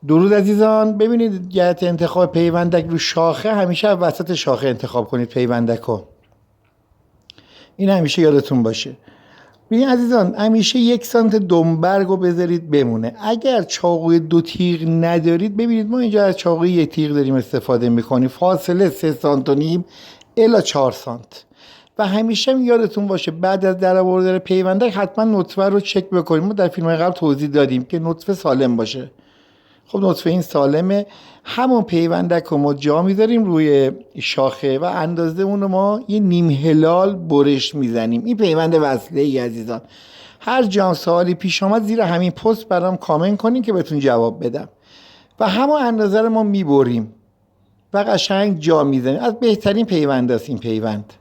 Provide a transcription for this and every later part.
درود عزیزان. ببینید جهت انتخاب پیوندک رو شاخه همیشه وسط شاخه انتخاب کنید پیوندک رو. این همیشه یادتون باشه. ببین عزیزان، همیشه 1 سانت دنبرگ رو بذارید بمونه. اگر چاقوی 2 تیغ ندارید، ببینید ما اینجا از چاقوی 1 تیغ داریم استفاده میکنیم، فاصله 3.5 سانت الی 4 سانت. و همیشه یادتون باشه بعد از درآوردن پیوندک حتما نطفه رو چک بکنید. ما در فیلم قبل توضیح دادیم که نطفه سالم باشه. خب نطفه این سالمه. همون پیوندک رو ما جا میذاریم روی شاخه و اندازه اون رو ما یه نیم هلال برش میزنیم. این پیوند وصله ای عزیزان. هر جا سوالی پیش آمد زیر همین پست برام کامنت کنین که بهتون جواب بدم. و همون اندازه رو ما میبریم و قشنگ جا میزنیم. از بهترین پیوند است این پیوند.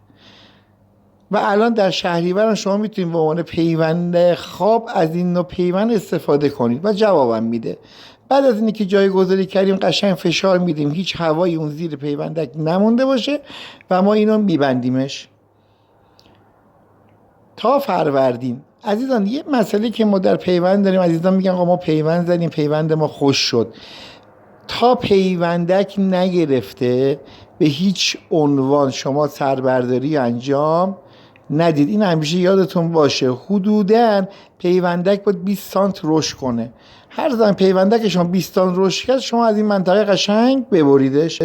و الان در شهریور شما میتونید به عنوان پیوند خواب از این نوع پیوند استفاده کنید و جوابم میده. بعد از اینکه جایگذاری کردیم قشنگ فشار میدیم هیچ هوایی اون زیر پیوندک نمونده باشه و ما اینو میبندیمش تا فروردین. عزیزان یه مسئله که ما در پیوند داریم، عزیزان میگن آقا ما پیوند زدیم پیوند ما خوش شد. تا پیوندک نگرفته به هیچ عنوان شما سربرداری انجام ندید. این همیشه یادتون باشه. حدوداً پیوندک باید 20 سانت رشد کنه. هر زمان پیوندک شما 20 سانت رشد کرد، شما از این منطقه قشنگ ببریدش.